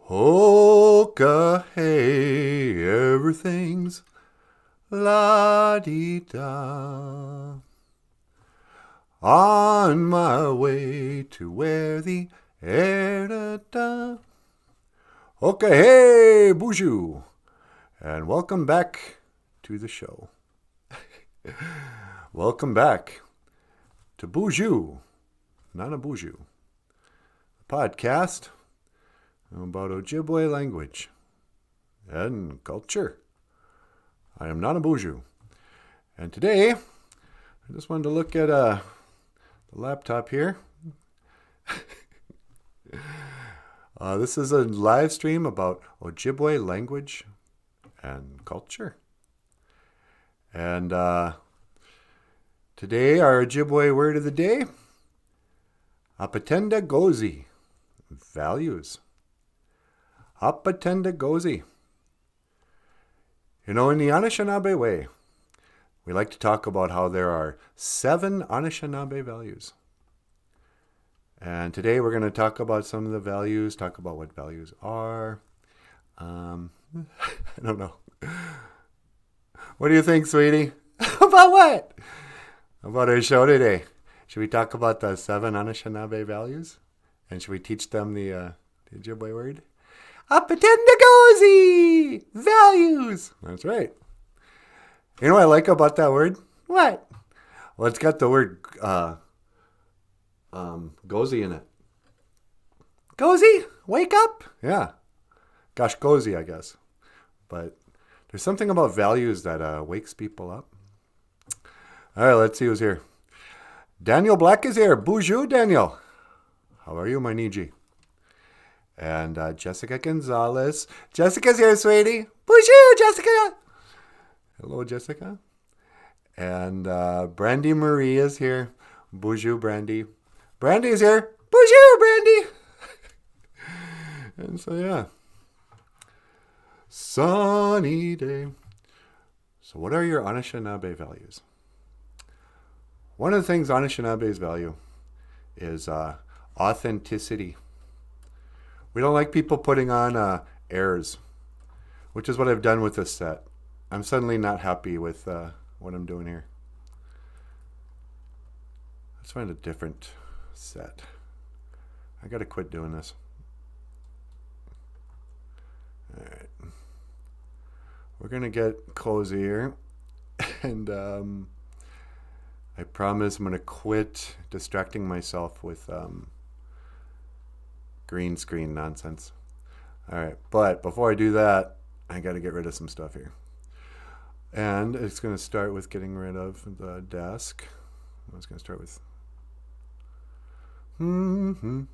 Hoka hey, everything's la-dee-da. On my way to where the air da-da. Hoka hey, Boozhoo. And welcome back to the show. Welcome back to Boozhoo Nanaboozhoo, a podcast about Ojibwe language and culture. I am Nanaboozhoo, and today I just wanted to look at the laptop here. This is a live stream about Ojibwe language and culture. And today our Ojibwe word of the day, apatenda gozi, values. Apatenda gozi. You know, in the Anishinaabe way, we like to talk about how there are 7 Anishinaabe values. And today we're going to talk about some of the values, talk about what values are. I don't know. What do you think, sweetie? About what? About our show today. Should we talk about the 7 Anishinaabe values? And should we teach them the Ojibwe word? Apatendagozi! Values! That's right. You know what I like about that word? What? Well, it's got the word gozi in it. Gozi? Wake up? Yeah. Gosh, gozi, I guess. But there's something about values that wakes people up. All right, let's see who's here. Daniel Black is here. Boozhoo, Daniel. How are you, my Niji? And Jessica Gonzalez. Jessica's here, sweetie. Boozhoo, Jessica. Hello, Jessica. And Brandy Marie is here. Boozhoo, Brandy. Brandy's here. Boozhoo, Brandy. And so, yeah. Sunny day. So what are your Anishinaabe values? One of the things Anishinaabes value is authenticity. We don't like people putting on airs, which is what I've done with this set. I'm suddenly not happy with what I'm doing here. Let's find a different set. I gotta quit doing this. All right. We're gonna get cozy here, and I promise I'm gonna quit distracting myself with green screen nonsense. All right, but before I do that, I got to get rid of some stuff here. And it's going to start with getting rid of the desk. I was going to start with... who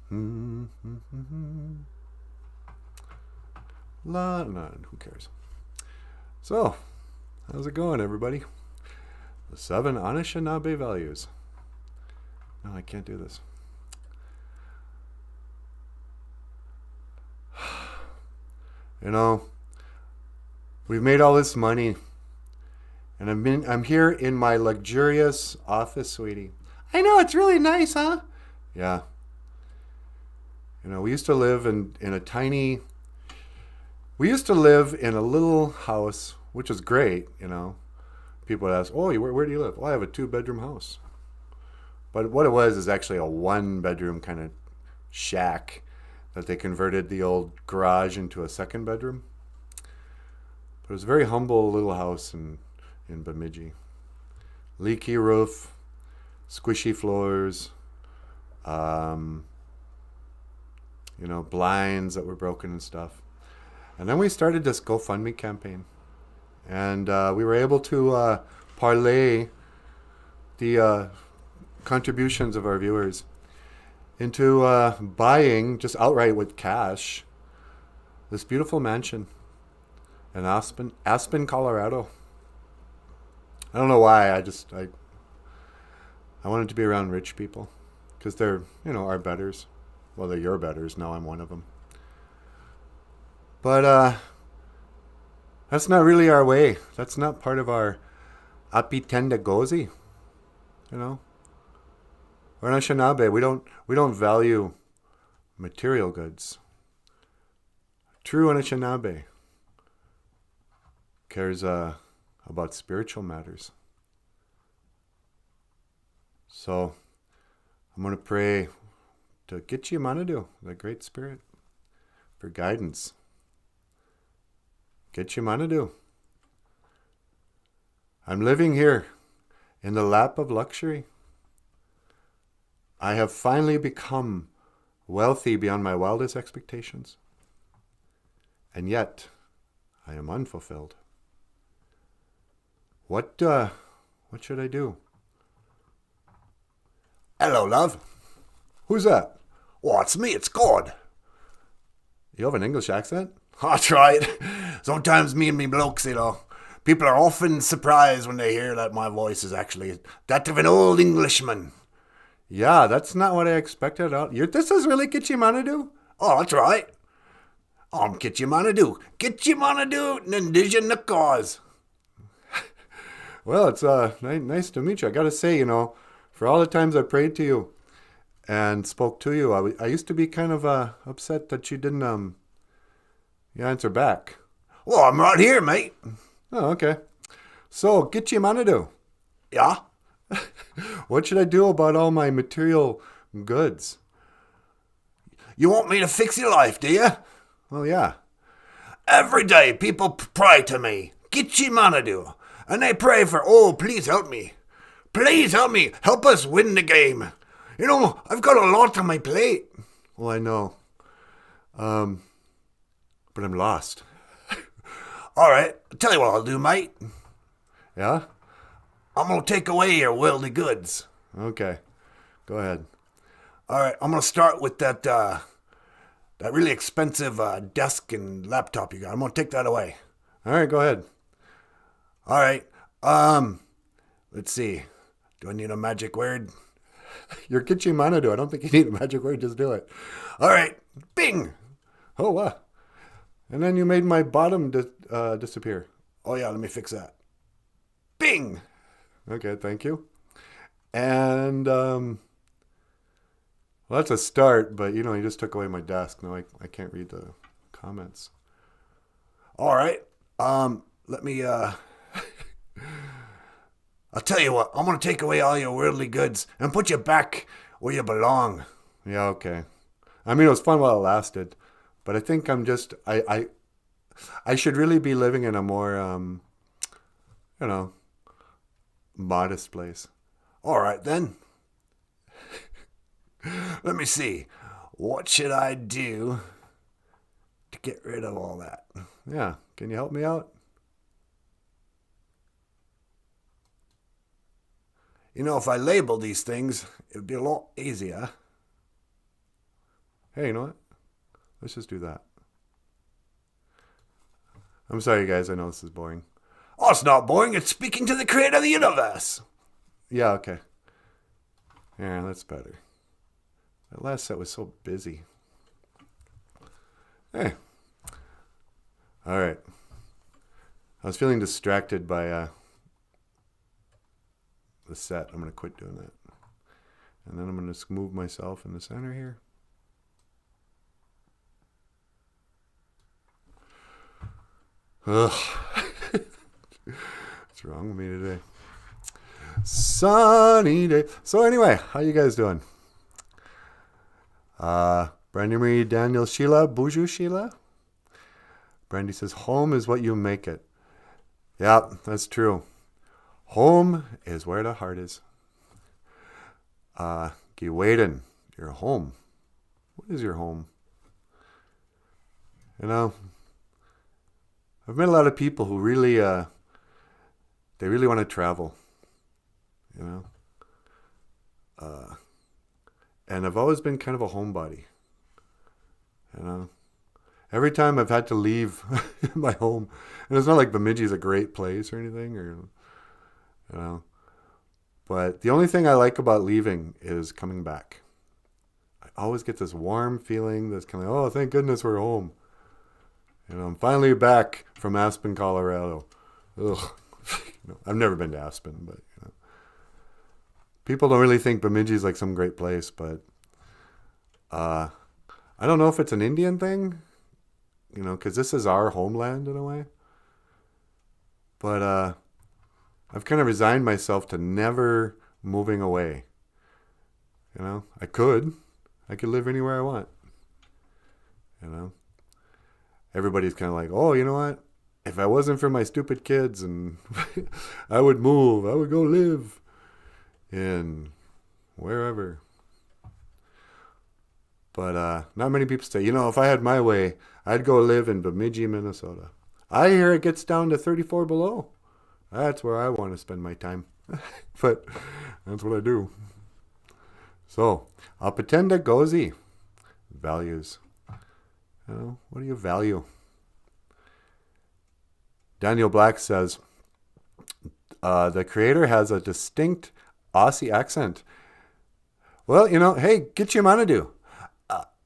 cares? So, how's it going, everybody? The 7 Anishinaabe values. No, I can't do this. You know, we've made all this money, and I'm here in my luxurious office, sweetie. I know, it's really nice, huh? Yeah. You know, we used to live in a little house, which was great, you know. People would ask, oh, where do you live? Well, I have a 2-bedroom house. But what it was is actually a 1-bedroom kind of shack that they converted the old garage into a 2nd bedroom. But it was a very humble little house in Bemidji. Leaky roof, squishy floors, blinds that were broken and stuff. And then we started this GoFundMe campaign. And we were able to parlay the contributions of our viewers into buying, just outright with cash, this beautiful mansion in Aspen, Colorado. I don't know why. I wanted to be around rich people because they're, our betters. Well, they're your betters. Now I'm one of them. But that's not really our way. That's not part of our apitenda gozi, We're Anishinaabe. We don't value material goods. True Anishinaabe cares about spiritual matters. So I'm going to pray to Gitche Manadu, the Great Spirit, for guidance. Gitche Manadu. I'm living here in the lap of luxury. I have finally become wealthy beyond my wildest expectations. And yet, I am unfulfilled. What should I do? Hello, love. Who's that? Oh, it's me, it's God. You have an English accent? I tried. Sometimes me and me blokes, people are often surprised when they hear that my voice is actually that of an old Englishman. Yeah, that's not what I expected. This is really Gitche Manadu? Oh, that's right. I'm Gitche Manadu. Gitche Manadu, Nanaboozhoo cause. Well, it's nice to meet you. I got to say, for all the times I prayed to you and spoke to you, I used to be kind of upset that you didn't answer back. Well, I'm right here, mate. Oh, okay. So, Gitche Manadu. Yeah? What should I do about all my material goods? You want me to fix your life, do you? Well, yeah. Every day people pray to me, Gitche Manadu, and they pray for, oh, please help me. Please help me. Help us win the game. I've got a lot on my plate. Well, I know. But I'm lost. All right, I'll tell you what I'll do, mate. Yeah? I'm going to take away your worldly goods. Okay. Go ahead. All right, I'm going to start with that really expensive desk and laptop you got. I'm going to take that away. All right, go ahead. All right. Let's see. Do I need a magic word? You're Gitche Manadu. I don't think you need a magic word. Just do it. All right. Bing. Oh, wow. And then you made my bottom disappear. Oh, yeah, let me fix that. Bing. Okay, thank you. And, well, that's a start, but, you just took away my desk. Now I can't read the comments. All right. Let me, I'll tell you what. I'm going to take away all your worldly goods and put you back where you belong. Yeah, okay. I mean, it was fun while it lasted, but I think I'm just, I should really be living in a more, modest place. All right, then. Let me see. What should I do to get rid of all that? Yeah. Can you help me out? If I label these things, it would be a lot easier. Hey, you know what? Let's just do that. I'm sorry, guys. I know this is boring. Oh, it's not boring. It's speaking to the creator of the universe. Yeah, okay. Yeah, that's better. That last set was so busy. Hey. All right. I was feeling distracted by the set. I'm going to quit doing that. And then I'm going to move myself in the center here. Ugh. What's wrong with me today? Sunny day. So anyway, how you guys doing? Brandy Marie Daniel Sheila, Boozhoo Sheila. Brandy says, home is what you make it. Yeah, that's true. Home is where the heart is. Giwaden, your home. What is your home? I've met a lot of people who really, they really want to travel, and I've always been kind of a homebody, Every time I've had to leave my home, and it's not like Bemidji is a great place or anything, but the only thing I like about leaving is coming back. I always get this warm feeling that's kind of, oh, thank goodness we're home. I'm finally back from Aspen, Colorado. Ugh. I've never been to Aspen, but people don't really think Bemidji is like some great place, but I don't know if it's an Indian thing. because this is our homeland in a way. But I've kind of resigned myself to never moving away. I could live anywhere I want. Everybody's kind of like, oh, you know what? If I wasn't for my stupid kids, and I would move, I would go live in wherever. But not many people say, if I had my way, I'd go live in Bemidji, Minnesota. I hear it gets down to 34 below. That's where I want to spend my time. But that's what I do. So, apatenda gozi. Values. What do you value? Daniel Black says, the creator has a distinct Aussie accent. Well, hey, Gitchi Manadu.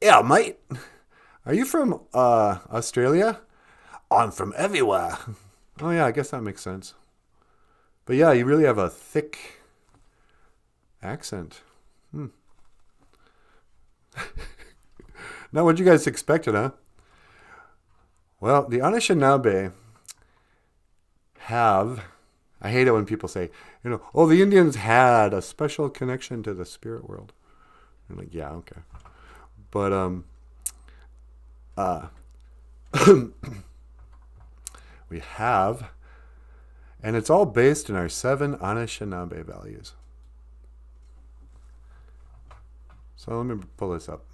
Yeah, mate. Are you from Australia? I'm from everywhere. Oh, yeah, I guess that makes sense. But yeah, you really have a thick accent. Now, what you guys expected, huh? Well, the Anishinaabe have, I hate it when people say, the Indians had a special connection to the spirit world. I'm like, yeah, okay. But, we have, and it's all based in our 7 Anishinaabe values. So let me pull this up.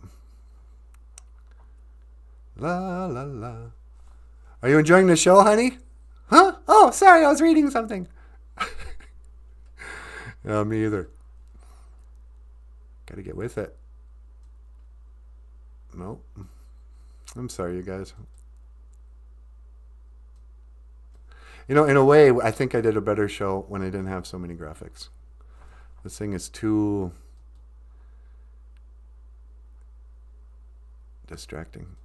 La, la, la. Are you enjoying the show, honey? Huh? Oh, sorry, I was reading something. Yeah, me either. Gotta get with it. Nope. I'm sorry, you guys. In a way, I think I did a better show when I didn't have so many graphics. This thing is too distracting.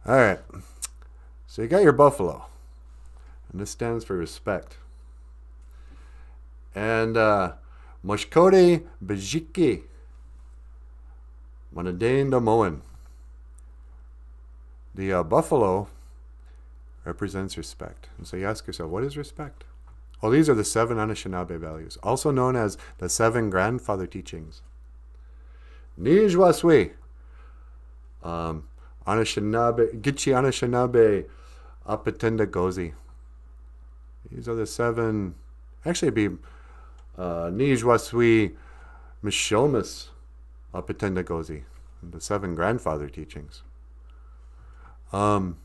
All right. So you got your buffalo. And this stands for respect. And Moshkode Bajiki Manadain Damoan. The buffalo represents respect. And so you ask yourself, what is respect? Well, these are the 7 Anishinaabe values, also known as the 7 grandfather teachings. Nijwaswi. Anishinaabe, Gitchi Anishinaabe, Apatenda Gozi. These are the 7, actually it'd be Nijwaswi Mishomas Apatenda Gozi, the 7 grandfather teachings. You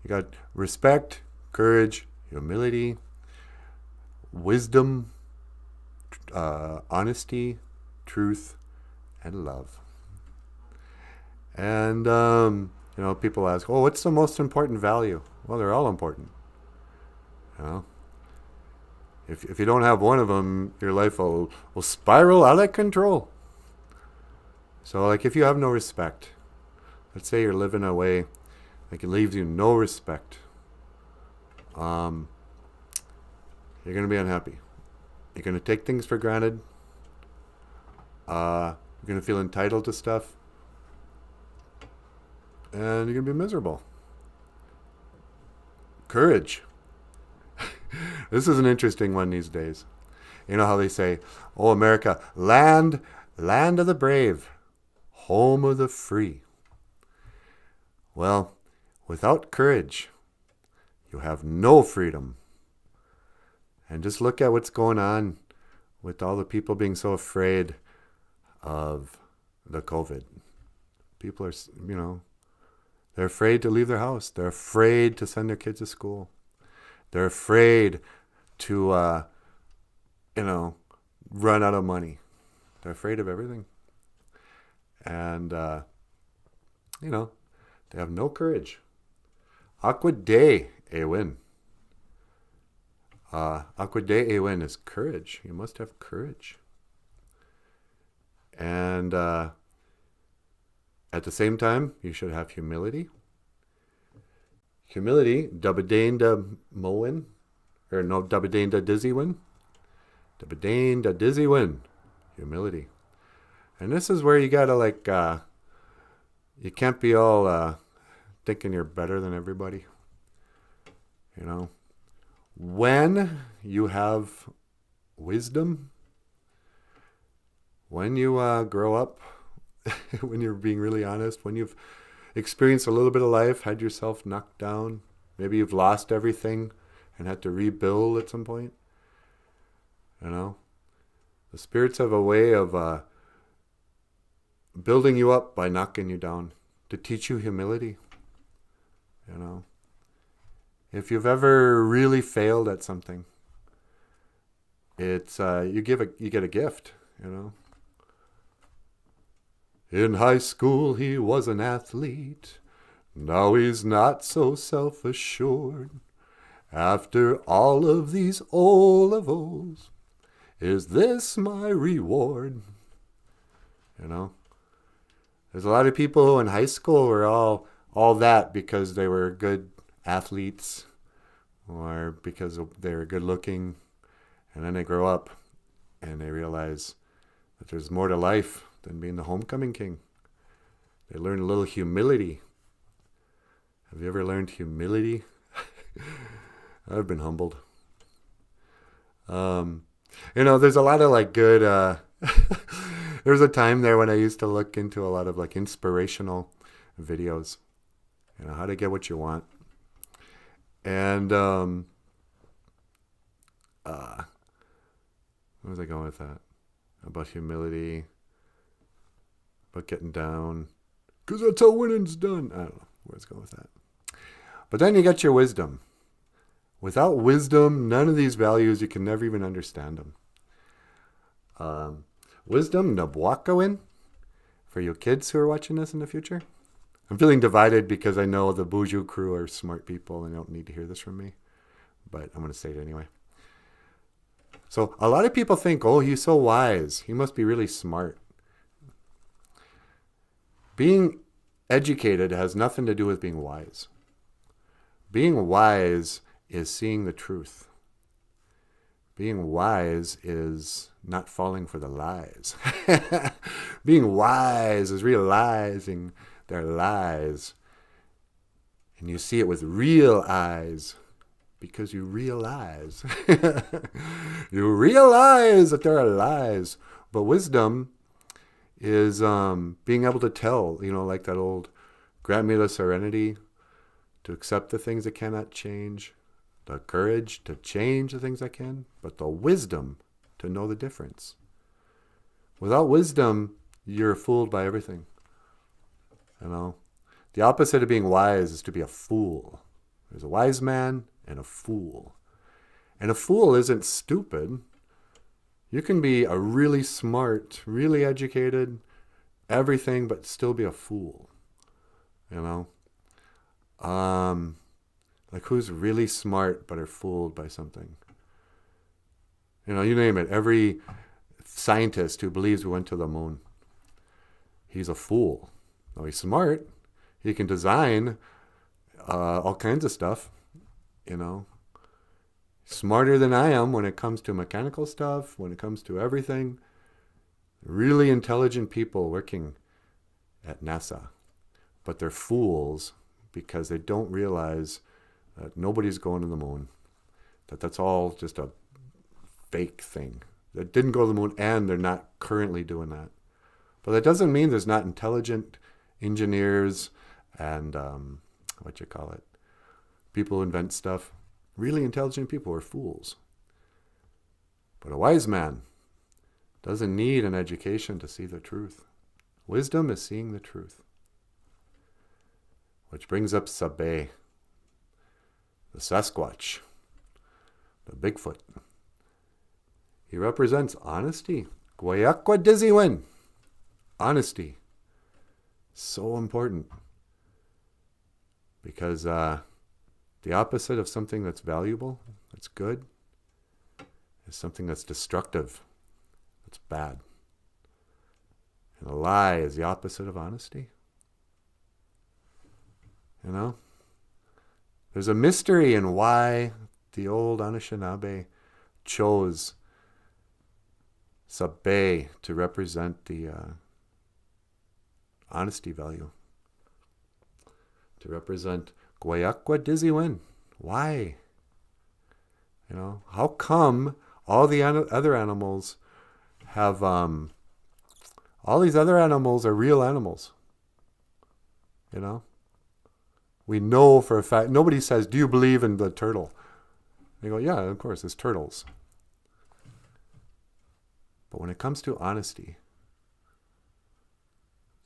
got respect, courage, humility, wisdom, honesty, truth, and love. And, people ask, oh, what's the most important value? Well, they're all important. If you don't have one of them, your life will spiral out of control. So, if you have no respect, let's say you're living a way it leaves you no respect, you're going to be unhappy. You're going to take things for granted. You're going to feel entitled to stuff. And you're going to be miserable. Courage. This is an interesting one these days. You know how they say, oh, America, land of the brave, home of the free. Well, without courage, you have no freedom. And just look at what's going on with all the people being so afraid of the COVID. People are, they're afraid to leave their house. They're afraid to send their kids to school. They're afraid to, run out of money. They're afraid of everything. And, they have no courage. Aquade Ewin. Aquade Ewin is courage. You must have courage. And at the same time, you should have humility. Humility, Dabadainda Mowin, or no, Dabadainda Dizzy Win. Dabadainda Dizzy Win. Humility. And this is where you gotta like, you can't be all thinking you're better than everybody. You know, when you have wisdom, when you grow up, when you're being really honest, when you've experienced a little bit of life, had yourself knocked down, maybe you've lost everything and had to rebuild at some point. You know, the spirits have a way of building you up by knocking you down to teach you humility. You know, if you've ever really failed at something, it's you get a gift. You know. In high school he was an athlete. Now he's not so self-assured. After all of these O-levels, is this my reward? You know, there's a lot of people who in high school were all that because they were good athletes or because they were good looking. And then they grow up and they realize that there's more to life than being the homecoming king. They learn a little humility. Have you ever learned humility? I've been humbled. You know, there's a lot of like good, there was a time there when I used to look into a lot of like inspirational videos, you know, how to get what you want. And, where was I going with that? About humility, about getting down, because that's how winning's done. I don't know where it's going with that. But then you got your wisdom. Without wisdom, none of these values, you can never even understand them. Wisdom, Nabwakawin, for you kids who are watching this in the future. I'm feeling divided because I know the Boozhoo crew are smart people and they don't need to hear this from me. But I'm going to say it anyway. So a lot of people think, oh, he's so wise. He must be really smart. Being educated has nothing to do with being wise. Being wise is seeing the truth. Being wise is not falling for the lies. Being wise is realizing their lies. And you see it with real eyes because you realize. You realize that there are lies. But wisdom is being able to tell, you know, like that old, grant me the serenity to accept the things that cannot change, the courage to change the things that can, but the wisdom to know the difference. Without wisdom, you're fooled by everything. You know, the opposite of being wise is to be a fool. There's a wise man and a fool. And a fool isn't stupid. You can be a really smart, really educated, everything, but still be a fool. You know? Like who's really smart but are fooled by something? You know, you name it. Every scientist who believes we went to the moon, he's a fool. No, he's smart. He can design all kinds of stuff, you know. Smarter than I am when it comes to mechanical stuff, when it comes to everything. Really intelligent people working at NASA. But they're fools because they don't realize that nobody's going to the moon. That's all just a fake thing. They didn't go to the moon and they're not currently doing that. But that doesn't mean there's not intelligent engineers and, people who invent stuff. Really intelligent people are fools. But a wise man doesn't need an education to see the truth. Wisdom is seeing the truth. Which brings up Sabé, the Sasquatch, the Bigfoot. He represents honesty. Guayakwa Diziwin. Honesty. So important. Because the opposite of something that's valuable, that's good, is something that's destructive, that's bad. And a lie is the opposite of honesty. You know? There's a mystery in why the old Anishinaabe chose Sabbe to represent the honesty value. To represent Gwayakwa Dizzy Why? You know, how come all the other animals have, all these other animals are real animals? You know? We know for a fact, nobody says, do you believe in the turtle? They go, yeah, of course, it's turtles. But when it comes to honesty,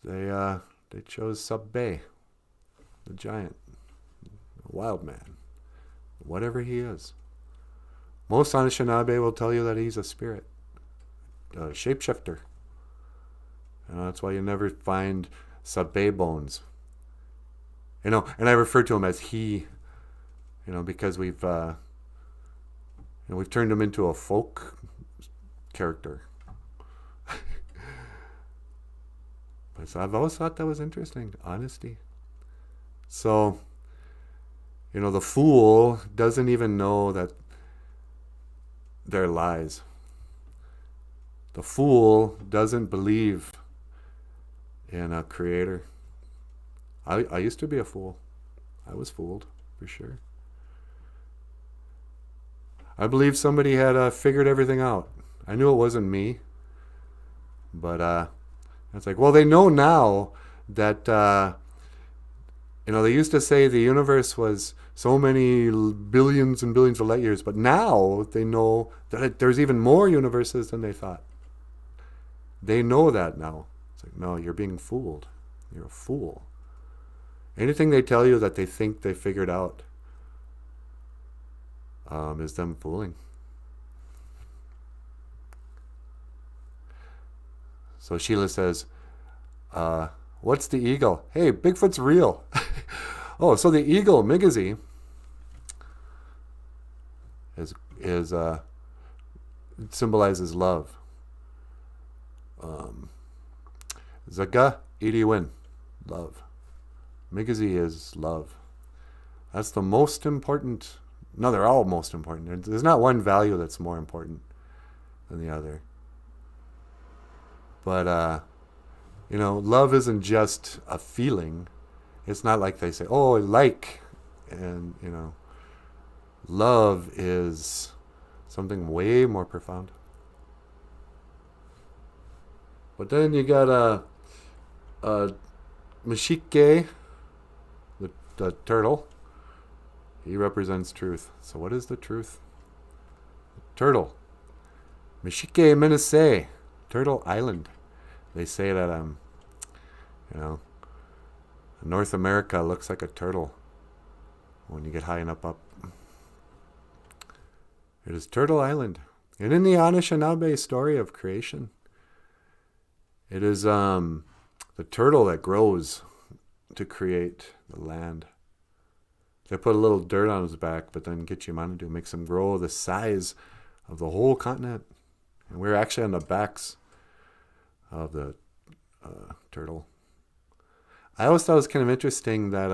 they chose Sabbe, the giant, the wild man, whatever he is. Most Anishinaabe will tell you that he's a spirit, a shapeshifter. And that's why you never find Sabbe bones. You know, and I refer to him as he, you know, because we've turned him into a folk character. But so I've always thought that was interesting, honesty. So, you know, the fool doesn't even know that they're lies. The fool doesn't believe in a creator. I used to be a fool. I was fooled, for sure. I believe somebody had figured everything out. I knew it wasn't me. But it's like, well, they know now that, you know, they used to say the universe was so many billions and billions of light years, but now they know that there's even more universes than they thought. They know that now. It's like, no, you're being fooled. You're a fool. Anything they tell you that they think they figured out is them fooling. So Sheila says, what's the eagle? Hey, Bigfoot's real. Oh, so the eagle, Migizi, is symbolizes love. Zaga Iriwin, love. Migizi is love. That's the most important. No, they're all most important. There's not one value that's more important than the other. But, you know, love isn't just a feeling. It's not like they say, oh, I like. And, you know, love is something way more profound. But then you got Mashike, the turtle. He represents truth. So what is the truth? Turtle. Mashike Menase, Turtle Island. They say that, you know, North America looks like a turtle when you get high enough up. It is Turtle Island. And in the Anishinaabe story of creation, it is the turtle that grows to create the land. They put a little dirt on his back, but then Gitchimanadu makes him grow the size of the whole continent. And we're actually on the backs of the turtle. I always thought it was kind of interesting that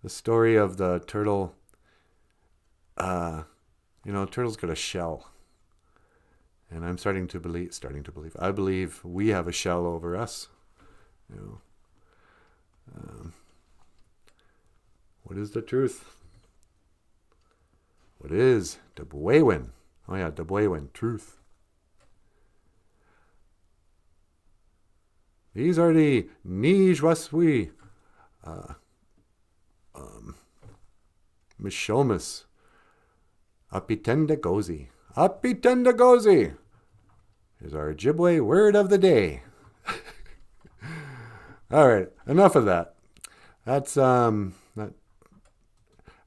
the story of the turtle, you know, turtle's got a shell. And I'm starting to believe, I believe we have a shell over us. You know, what is the truth? What is Debwewin? Oh yeah, Debwewin, truth. These are the Nijwaswi Mishomas Apitendagozi. Apitendagozi is our Ojibwe word of the day. All right, enough of that. That's not.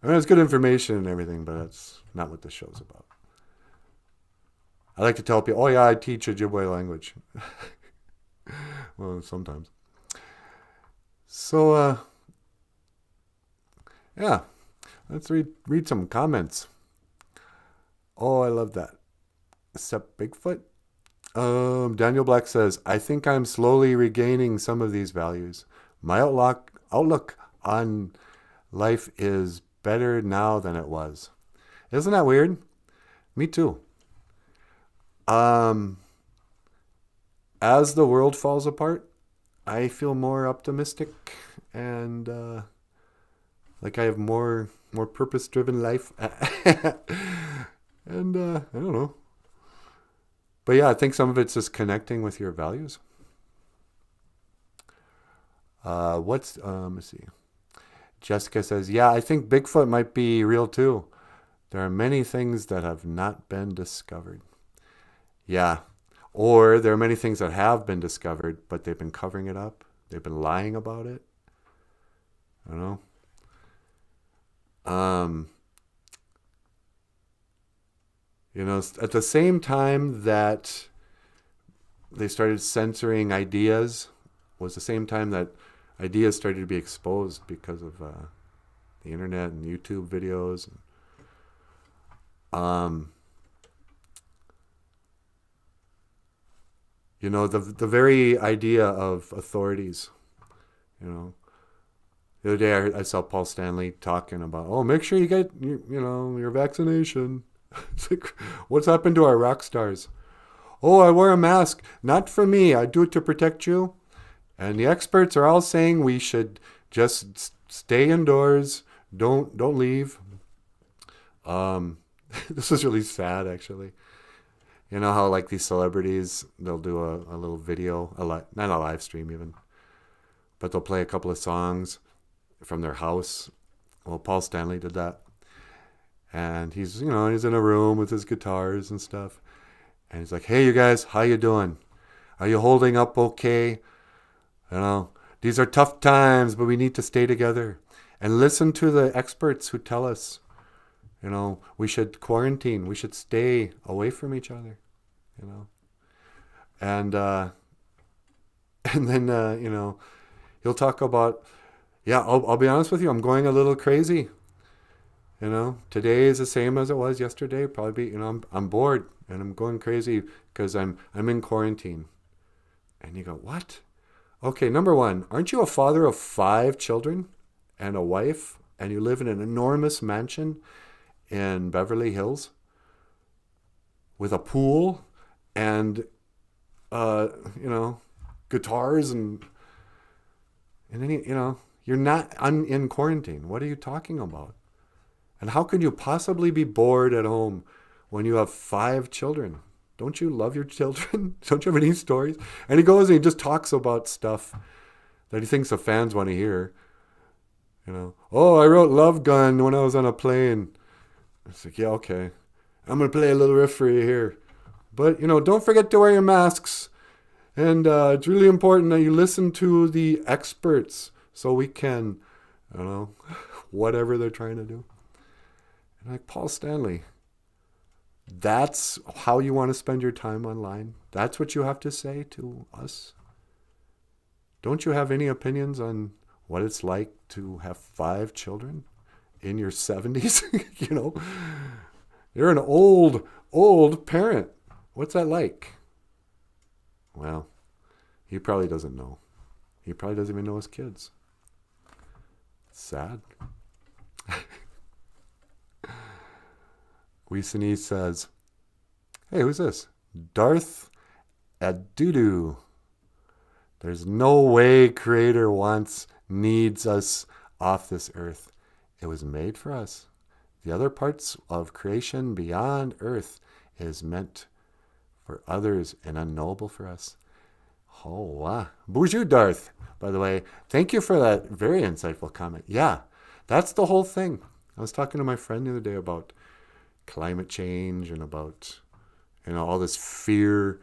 I mean, it's good information and everything, but that's not what the show's about. I like to tell people, oh yeah, I teach Ojibwe language. Well, sometimes. So, yeah, let's read some comments. Oh, I love that. Except Bigfoot. Daniel Black says, I think I'm slowly regaining some of these values. My outlook on life is better now than it was. Isn't that weird? Me too. As the world falls apart, I feel more optimistic and like I have more purpose-driven life. And I don't know. But yeah, I think some of it's just connecting with your values. Let's see. Jessica says, yeah, I think Bigfoot might be real too. There are many things that have not been discovered. Yeah. Or there are many things that have been discovered, but they've been covering it up. They've been lying about it. I don't know. At the same time that they started censoring ideas was the same time that ideas started to be exposed because of the internet and YouTube videos. The very idea of authorities, the other day I saw Paul Stanley talking about, make sure you get your vaccination. It's like, what's happened to our rock stars? I wear a mask, not for me, I do it to protect you. And the experts are all saying we should just stay indoors, don't leave. This is really sad, actually. You know how like these celebrities, they'll do a little video, not a live stream even, but they'll play a couple of songs from their house. Well, Paul Stanley did that. And he's in a room with his guitars and stuff. And he's like, hey, you guys, how you doing? Are you holding up okay? These are tough times, but we need to stay together. And listen to the experts who tell us, we should quarantine. We should stay away from each other, And then, he'll talk about, yeah, I'll be honest with you, I'm going a little crazy. Today is the same as it was yesterday. Probably, I'm bored and I'm going crazy because I'm in quarantine. And you go, what? Okay, number one, aren't you a father of 5 children and a wife, and you live in an enormous mansion in Beverly Hills with a pool and, guitars and then, you're not in quarantine. What are you talking about? And how can you possibly be bored at home when you have 5 children? Don't you love your children? Don't you have any stories? And he goes and he just talks about stuff that he thinks the fans want to hear. I wrote Love Gun when I was on a plane. It's like, yeah, okay. I'm going to play a little riff for you here. But, don't forget to wear your masks. And it's really important that you listen to the experts so we can, whatever they're trying to do. And like, Paul Stanley, that's how you want to spend your time online? That's what you have to say to us? Don't you have any opinions on what it's like to have 5 children in your 70s? You're an old parent. What's that like? Well, he probably doesn't know. He probably doesn't even know his kids. It's sad. Weesany says, hey, who's this? Darth Adudu. There's no way Creator needs us off this earth. It was made for us. The other parts of creation beyond earth is meant for others and unknowable for us. Oh, wow. Boozhoo Darth, by the way. Thank you for that very insightful comment. Yeah, that's the whole thing. I was talking to my friend the other day about climate change and about, all this fear.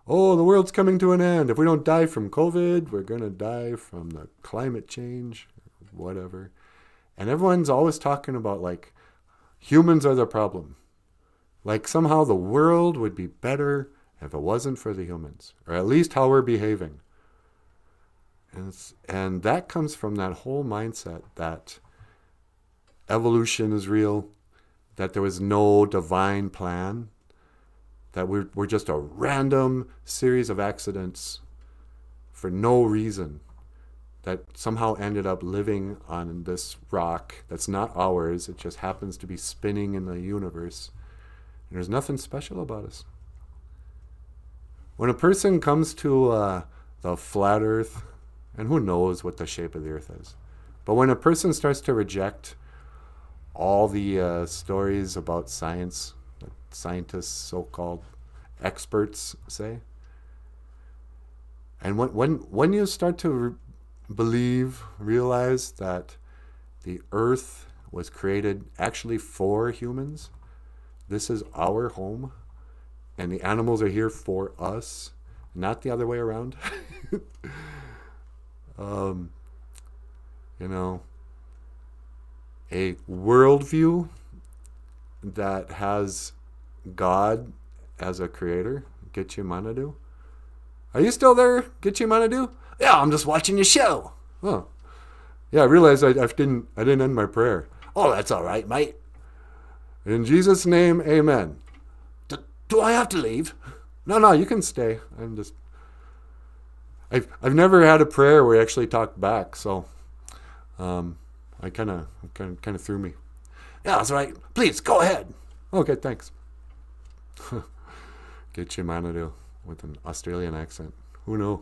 Oh, the world's coming to an end. If we don't die from COVID, we're going to die from the climate change, whatever. And everyone's always talking about, like, humans are the problem. Like, somehow the world would be better if it wasn't for the humans, or at least how we're behaving. And that comes from that whole mindset that evolution is real, that there was no divine plan, that we're just a random series of accidents for no reason, that somehow ended up living on this rock that's not ours. It just happens to be spinning in the universe. And there's nothing special about us. when a person comes to the flat earth, and who knows what the shape of the earth is, but when a person starts to reject all the stories about science, that scientists, so-called experts say, and when you start to realize that the earth was created actually for humans, this is our home, and the animals are here for us, not the other way around. You know, a worldview that has God as a creator, GOFUNDME. Are you still there, GOFUNDME? Yeah, I'm just watching your show. Oh, yeah. I realized I didn't end my prayer. Oh, that's all right, mate. In Jesus' name, amen. Do I have to leave? No, you can stay. I've never had a prayer where I actually talked back, so I kind of threw me. Yeah, that's right. Please go ahead. Okay, thanks. GOFUNDME with an Australian accent. Who knows?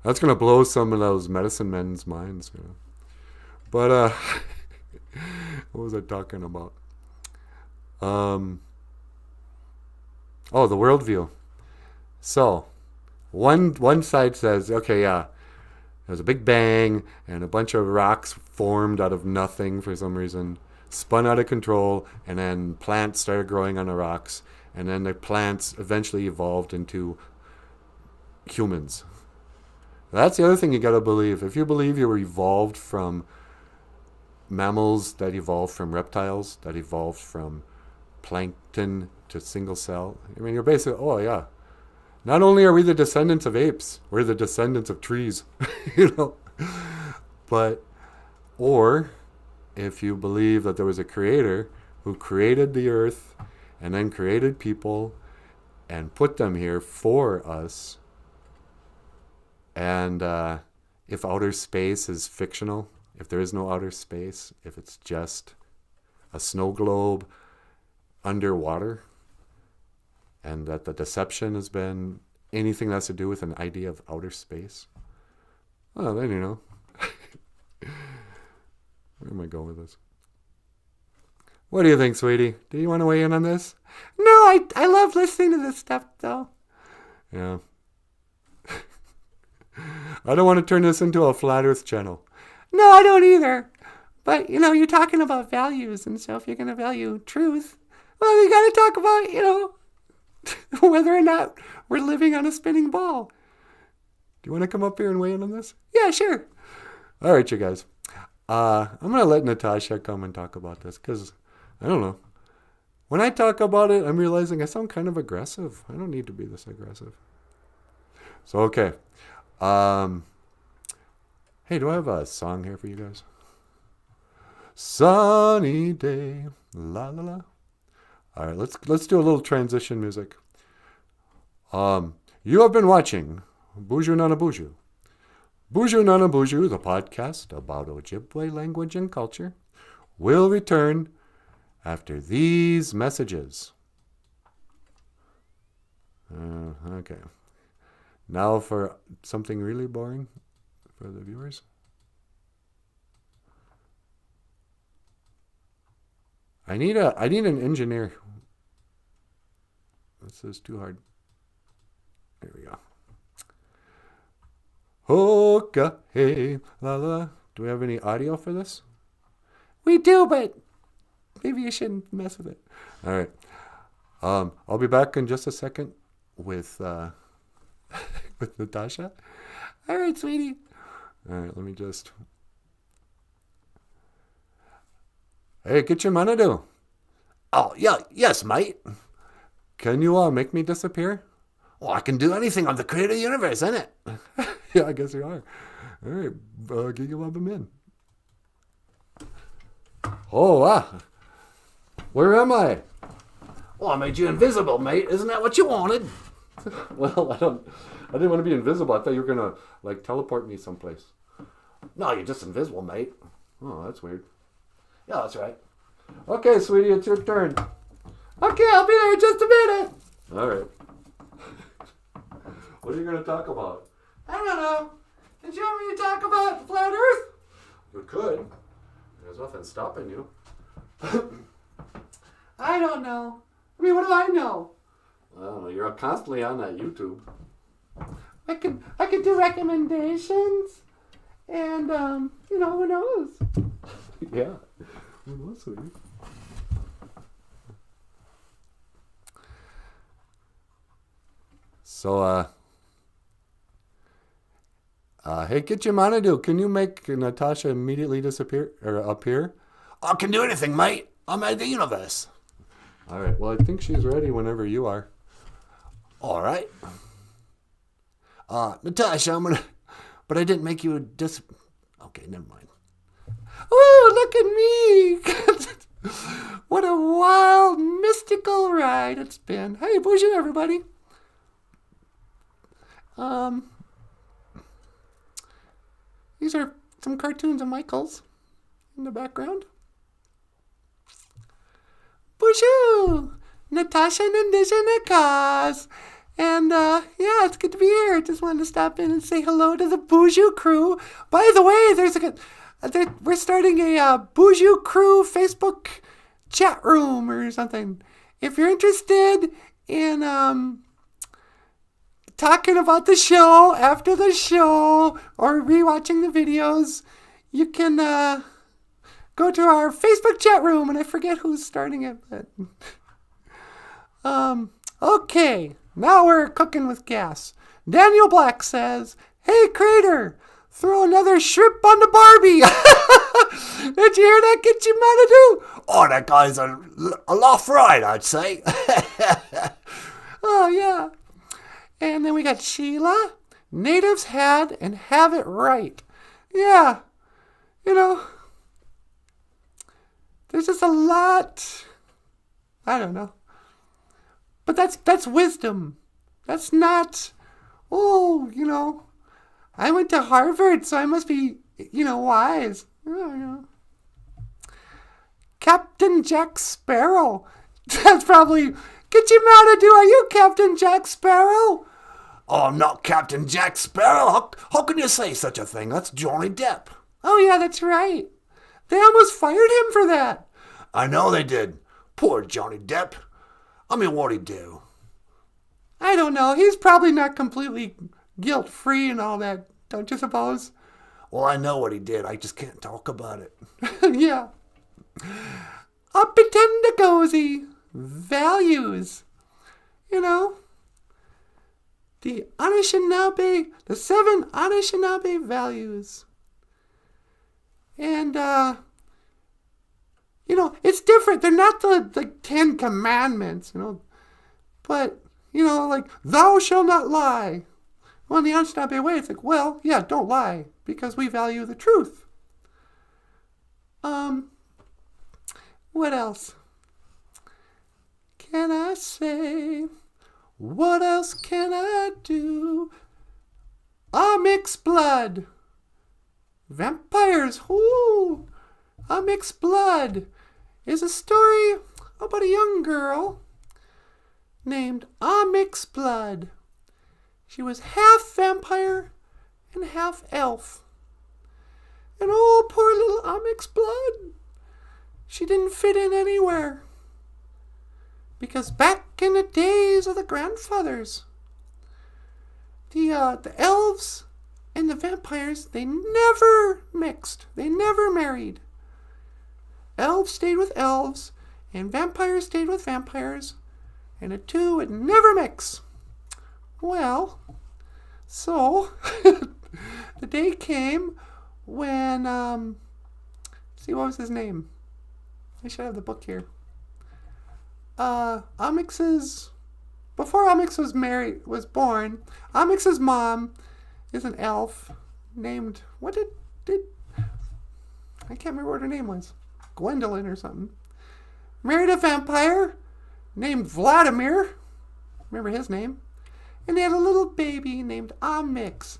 That's gonna blow some of those medicine men's minds, you know. But what was I talking about? Oh, the worldview. So, one side says, okay, yeah, there's a big bang, and a bunch of rocks formed out of nothing for some reason, spun out of control, and then plants started growing on the rocks, and then the plants eventually evolved into humans. That's the other thing you got to believe. If you believe you were evolved from mammals, that evolved from reptiles, that evolved from plankton to single cell, I mean, you're basically, oh yeah, not only are we the descendants of apes, we're the descendants of trees, you know. But, or if you believe that there was a creator who created the earth and then created people and put them here for us, and if outer space is fictional, if there is no outer space, if it's just a snow globe underwater, and that the deception has been anything that has to do with an idea of outer space, well, then you know. Where am I going with this? What do you think, sweetie? Do you want to weigh in on this? No, I love listening to this stuff, though. Yeah. I don't want to turn this into a flat earth channel. No, I don't either. But, you know, you're talking about values, and so if you're going to value truth, well, you got to talk about, you know, whether or not we're living on a spinning ball. Do you want to come up here and weigh in on this? Yeah, sure. All right, you guys. I'm going to let Natasha come and talk about this because, I don't know. When I talk about it, I'm realizing I sound kind of aggressive. I don't need to be this aggressive. So, okay. Hey, do I have a song here for you guys? Sunny day, la la la. All right, let's do a little transition music. You have been watching Boozhoo Nanaboozhoo. Boozhoo Nanaboozhoo, the podcast about Ojibwe language and culture, will return after these messages. Okay. Now for something really boring for the viewers. I need an engineer. This is too hard. There we go. Hoka, hey, la la. Do we have any audio for this? We do, but maybe you shouldn't mess with it. All right. I'll be back in just a second with with Natasha. All right, sweetie. All right, let me just. Hey, GOFUNDME. Oh, yeah, yes, mate. Can you make me disappear? Well, I can do anything. I'm the creator of the universe, ain't it? Yeah, I guess you are. All right, GOFUNDME. Oh, wow. Where am I? Well, I made you invisible, mate. Isn't that what you wanted? Well, I didn't want to be invisible. I thought you were going to, teleport me someplace. No, you're just invisible, mate. Oh, that's weird. Yeah, that's right. Okay, sweetie, it's your turn. Okay, I'll be there in just a minute. All right. What are you going to talk about? I don't know. Did you want me to talk about the flat Earth? You could. There's nothing stopping you. I don't know. I mean, what do I know? I don't know. You're constantly on that YouTube. I could do recommendations, and who knows? Yeah, who knows, sweetie? So, hey, GOFUNDME, can you make Natasha immediately disappear or appear? I can do anything, mate. I'm out of the universe. All right. Well, I think she's ready whenever you are. All right. Natasha, but I didn't make you Okay, never mind. Oh, look at me! What a wild, mystical ride it's been. Hey, Boozhoo, everybody. These are some cartoons of Michael's in the background. Boozhoo! Natasha and Claus. And, it's good to be here. I just wanted to stop in and say hello to the Boozhoo crew. By the way, we're starting a Boozhoo crew Facebook chat room or something. If you're interested in, talking about the show after the show or rewatching the videos, you can, go to our Facebook chat room, and I forget who's starting it, but, okay. Now we're cooking with gas. Daniel Black says, "Hey, Crater, throw another shrimp on the Barbie." Did you hear that, GOFUNDME? Oh, that guy's a laugh right, I'd say. Oh, yeah. And then we got Sheila. Natives had and have it right. Yeah. There's just a lot. I don't know. But that's wisdom. That's not, I went to Harvard, so I must be, wise. Captain Jack Sparrow. That's probably, GOFUNDME, are you Captain Jack Sparrow? Oh, I'm not Captain Jack Sparrow. How can you say such a thing? That's Johnny Depp. Oh, yeah, that's right. They almost fired him for that. I know they did. Poor Johnny Depp. I mean, what'd he do? I don't know. He's probably not completely guilt-free and all that, don't you suppose? Well, I know what he did. I just can't talk about it. Yeah. Up and Tendagozy. Values. The Anishinaabe, the 7 Anishinaabe values. And, it's different. They're not the 10 Commandments, But, like, thou shalt not lie. Well, in the Anishinaabe way, it's like, well, yeah, don't lie, because we value the truth. What else can I say? What else can I do? Mixed blood. Vampires, ooh. Mixed blood is a story about a young girl named Mixed Blood. She was half vampire and half elf. And oh, poor little Mixed Blood. She didn't fit in anywhere. Because back in the days of the grandfathers, the elves and the vampires, they never mixed. They never married. Elves stayed with elves, and vampires stayed with vampires, and the two would never mix. Well, so, the day came when, what was his name? I should have the book here. Before Amix was born, Amix's mom is an elf named, I can't remember what her name was. Gwendolyn or something. Married a vampire named Vladimir. Remember his name? And they had a little baby named Amix,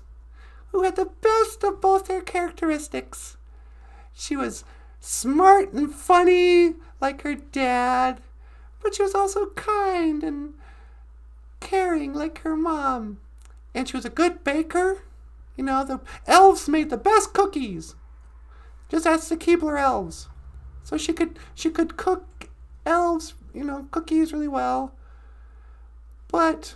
who had the best of both their characteristics. She was smart and funny like her dad, but she was also kind and caring like her mom. And she was a good baker. You know, the elves made the best cookies. Just ask the Keebler elves. So she could cook elves, cookies really well. But,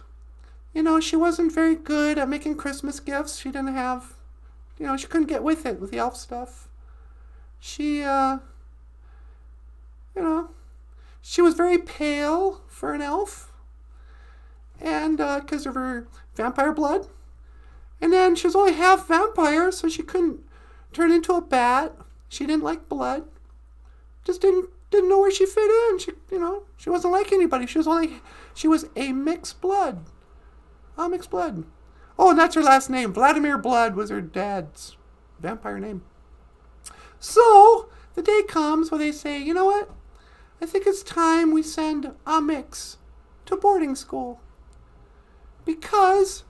she wasn't very good at making Christmas gifts. She didn't have, she couldn't get with it with the elf stuff. She, she was very pale for an elf. And because of her vampire blood. And then she was only half vampire, so she couldn't turn into a bat. She didn't like blood. Just didn't know where she fit in. She wasn't like anybody. She was a mixed blood. A mixed blood. Oh, and that's her last name. Vladimir Blood was her dad's vampire name. So the day comes where they say, you know what? I think it's time we send Amix to boarding school. Because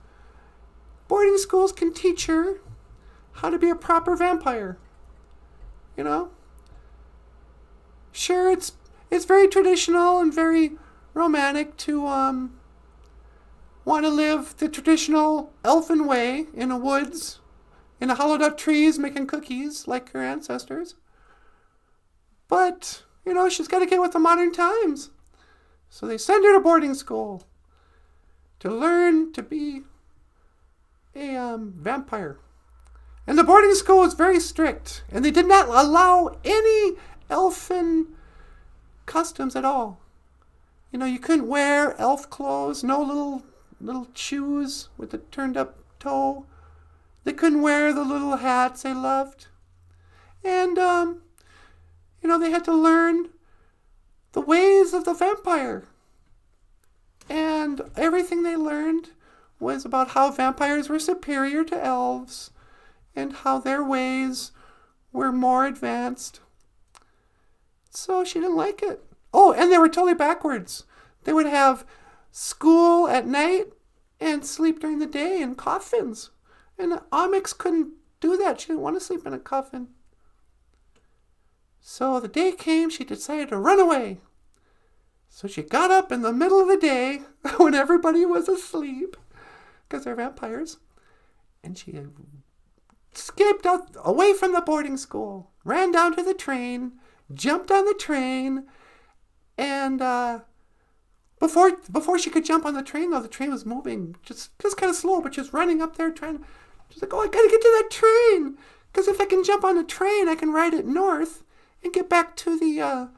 boarding schools can teach her how to be a proper vampire. Sure, it's very traditional and very romantic to want to live the traditional elfin way in the woods, in the hollowed out trees, making cookies like her ancestors. But, she's got to get with the modern times. So they send her to boarding school to learn to be a vampire. And the boarding school was very strict, and they did not allow any elfin customs at all. You couldn't wear elf clothes, no little shoes with the turned up toe. They couldn't wear the little hats they loved. And, they had to learn the ways of the vampire. And everything they learned was about how vampires were superior to elves and how their ways were more advanced. So she didn't like it. Oh, and they were totally backwards. They would have school at night and sleep during the day in coffins. And Amix couldn't do that. She didn't want to sleep in a coffin. So the day came, she decided to run away. So she got up in the middle of the day when everybody was asleep, because they're vampires, and she escaped out away from the boarding school, ran down to the train, jumped on the train, and before she could jump on the train, though, the train was moving just kind of slow, but she was running up there she's like, oh, I gotta get to that train, because if I can jump on the train, I can ride it north and get back to the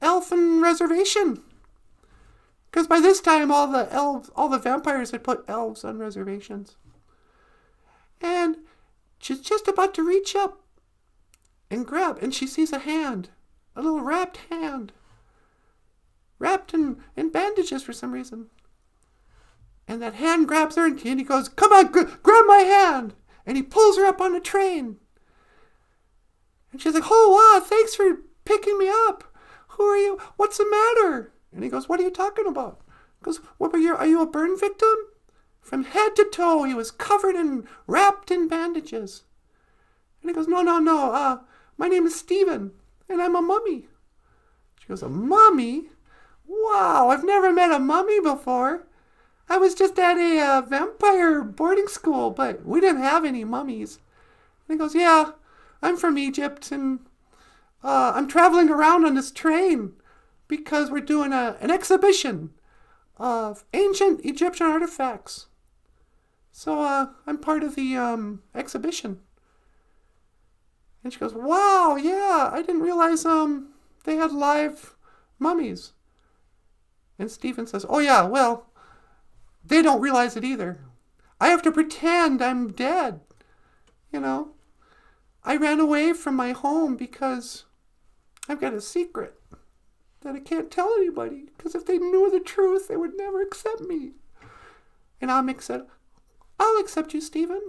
elfin reservation. Because by this time, all the vampires had put elves on reservations. And she's just about to reach up and grab, and she sees a hand, a little wrapped hand, wrapped in bandages for some reason. And that hand grabs her, and he goes, come on, grab my hand. And he pulls her up on the train. And she's like, oh, wow, thanks for picking me up. Who are you? What's the matter? And he goes, what are you talking about? He goes, are you a burn victim? From head to toe, he was covered and wrapped in bandages. And he goes, no, my name is Stephen, and I'm a mummy. She goes, a mummy? Wow, I've never met a mummy before. I was just at a vampire boarding school, but we didn't have any mummies. And he goes, yeah, I'm from Egypt, and I'm traveling around on this train because we're doing an exhibition of ancient Egyptian artifacts. So I'm part of the exhibition. And she goes, wow, yeah, I didn't realize they had live mummies. And Stephen says, oh yeah, well, they don't realize it either. I have to pretend I'm dead. I ran away from my home because I've got a secret that I can't tell anybody, because if they knew the truth, they would never accept me. And Amix said, I'll accept you, Stephen.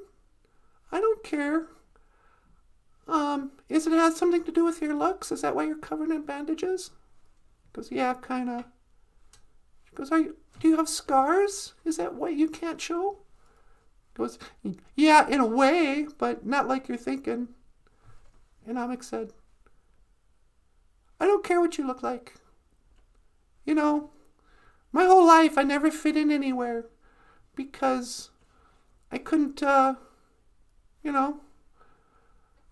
I don't care. Is it has something to do with your looks? Is that why you're covered in bandages? He goes, yeah, kind of. She goes, do you have scars? Is that what you can't show? He goes, yeah, in a way, but not like you're thinking. And Amix said, I don't care what you look like. My whole life I never fit in anywhere because I couldn't, I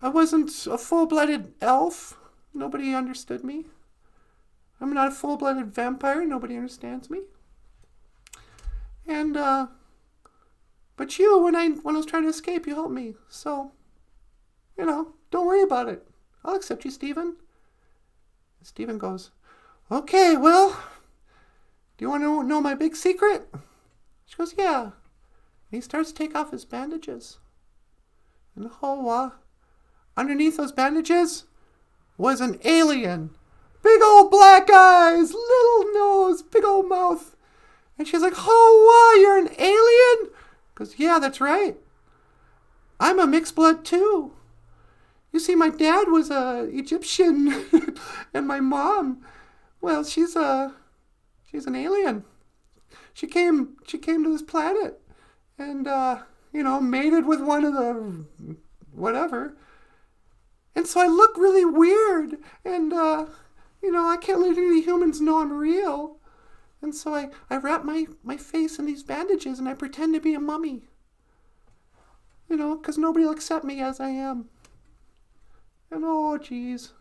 wasn't a full-blooded elf. Nobody understood me. I'm not a full-blooded vampire. Nobody understands me. And, but you, when I was trying to escape, you helped me. So, don't worry about it. I'll accept you, Stephen. And Stephen goes, okay, well, do you want to know my big secret? She goes, yeah. And he starts to take off his bandages. And underneath those bandages was an alien. Big old black eyes, little nose, big old mouth. And she's like, you're an alien? Goes, yeah, that's right. I'm a mixed blood too. You see, my dad was a Egyptian, and my mom, well, she's an alien. She came to this planet, and mated with one of the whatever. And so I look really weird, and I can't let any humans know I'm real. And so I wrap my face in these bandages and I pretend to be a mummy. Because nobody will accept me as I am. And geez.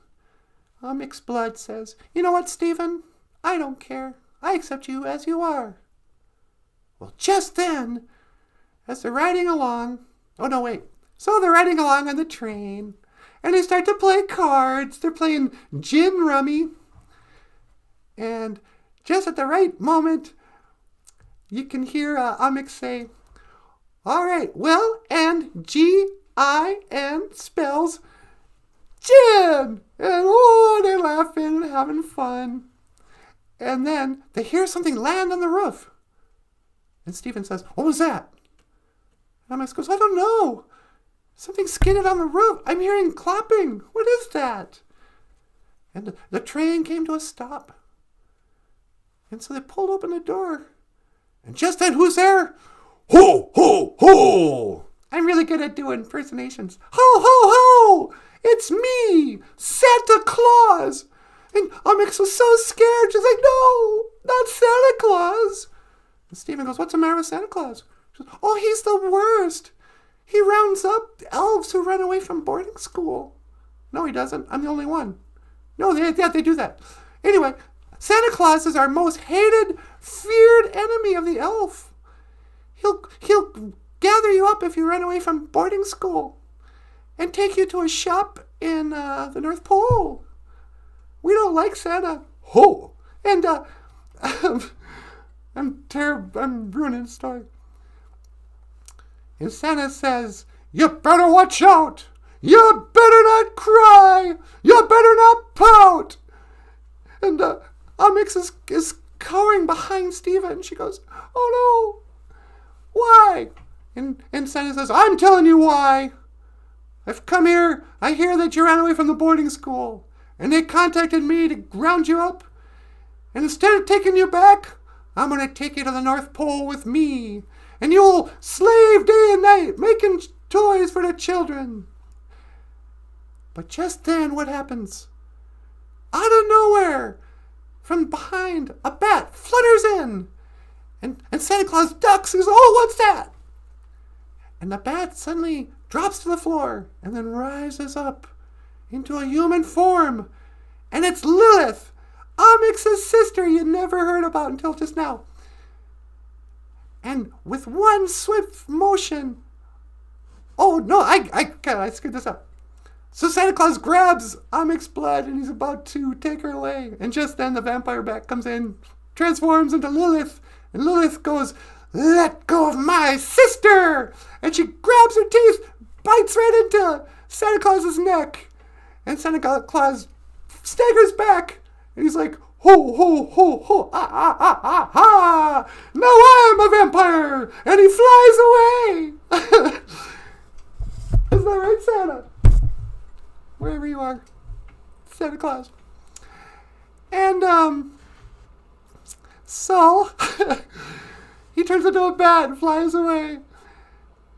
Mixed Blood says, you know what, Stephen? I don't care. I accept you as you are. Well, just then, as they're riding along, so they're riding along on the train, and they start to play cards. They're playing gin rummy. And just at the right moment, you can hear Amik say, all right, well, and G-I-N spells gin. And they're laughing and having fun. And then they hear something land on the roof. And Stephen says, what was that? And Amik goes, I don't know. Something skidded on the roof. I'm hearing clapping. What is that? And the train came to a stop. And so they pulled open the door. And just then, who's there? Ho, ho, ho! I'm really good at doing impersonations. Ho, ho, ho! It's me, Santa Claus! And Amix was so scared. She's like, no, not Santa Claus. And Stephen goes, what's the matter with Santa Claus? She goes, he's the worst. He rounds up elves who run away from boarding school. No, he doesn't. I'm the only one. No, they do that. Anyway, Santa Claus is our most hated, feared enemy of the elf. He'll gather you up if you run away from boarding school and take you to a shop in the North Pole. We don't like Santa. Ho! And I'm terrible. I'm ruining the story. And Santa says, you better watch out. You better not cry. You better not pout. And Amix is cowering behind Stephen. She goes, oh no. Why? And Santa says, I'm telling you why. I've come here. I hear that you ran away from the boarding school. And they contacted me to round you up. And instead of taking you back, I'm going to take you to the North Pole with me. And you'll slave day and night, making toys for the children. But just then, what happens? Out of nowhere, from behind, a bat flutters in. And Santa Claus ducks and goes, what's that? And the bat suddenly drops to the floor and then rises up into a human form. And it's Lilith, Amix's sister you never heard about until just now. And with one swift motion... Oh, no, I screwed this up. So Santa Claus grabs Amix's blood and he's about to take her away. And just then the vampire bat comes in, transforms into Lilith. And Lilith goes, let go of my sister! And she grabs her teeth, bites right into Santa Claus's neck. And Santa Claus staggers back. And he's like, ho, ho, ho, ho, ha. Now I'm a vampire. And he flies away. Isn't that right, Santa? Wherever you are. Santa Claus. And, so, he turns into a bat and flies away.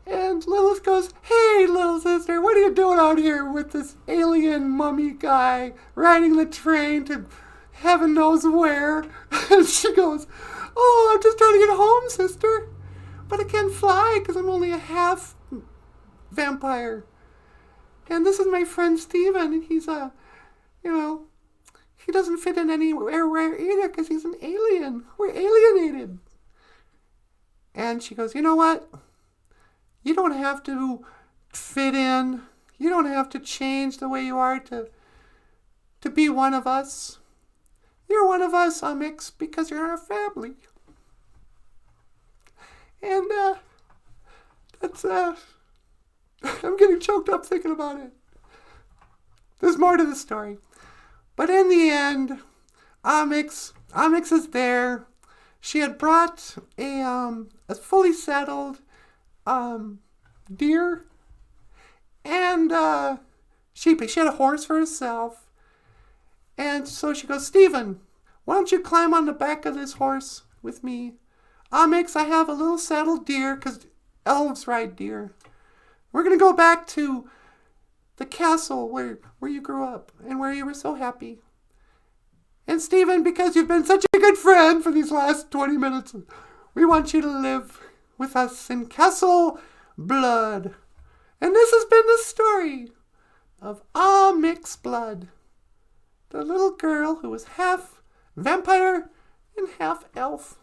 And Lilith goes, hey, little sister, what are you doing out here with this alien mummy guy riding the train to heaven knows where? And she goes, I'm just trying to get home, sister. but I can't fly because I'm only a half vampire. And this is my friend Steven, and he's he doesn't fit in anywhere either because he's an alien. We're alienated. And she goes, you know what? You don't have to fit in. You don't have to change the way you are to be one of us. You're one of us, Mix, because you're our family. And that's I'm getting choked up thinking about it. There's more to the story. But in the end, Amix is there. She had brought a fully saddled deer, and she had a horse for herself. And so she goes, Stephen, why don't you climb on the back of this horse with me? Amix, I have a little saddled deer, because elves ride deer. We're going to go back to the castle where you grew up and where you were so happy. And Stephen, because you've been such a good friend for these last 20 minutes, we want you to live with us in Castle Blood. And this has been the story of Amix Blood, the little girl who was half vampire and half elf.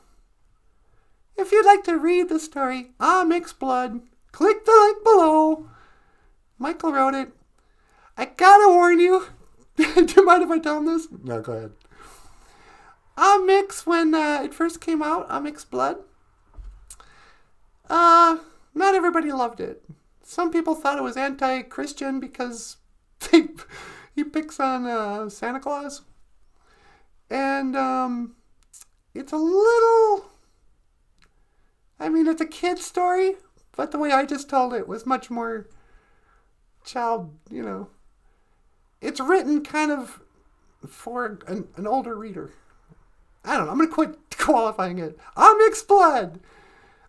If you'd like to read the story, Amix Blood, click the link below. Michael wrote it. I gotta warn you. Do you mind if I tell him this? No, go ahead. Amix, when it first came out, Amix Blood, not everybody loved it. Some people thought it was anti-Christian because he picks on Santa Claus. And it's a little... it's a kid's story, but the way I just told it was much more child, It's written kind of for an older reader. I don't know. I'm going to quit qualifying it. Amix Blood.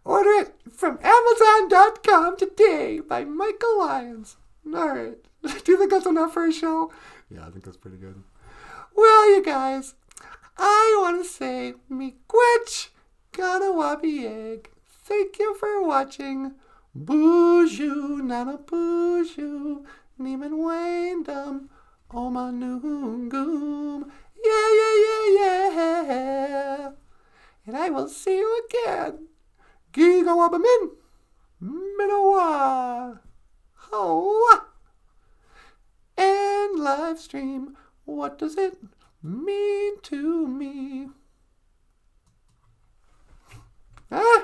Order it from Amazon.com today by Michael Lyons. All right. Do you think that's enough for a show? Yeah, I think that's pretty good. Well, you guys, I want to say, miigwech ganawabi egg. Thank you for watching. Boozhoo Nanaboozhoo. Neeman Waindum. Oma Noongoom. Yeah. And I will see you again. Gigawabamin. Minowa. Hoa. And live stream. What does it mean to me? Ah!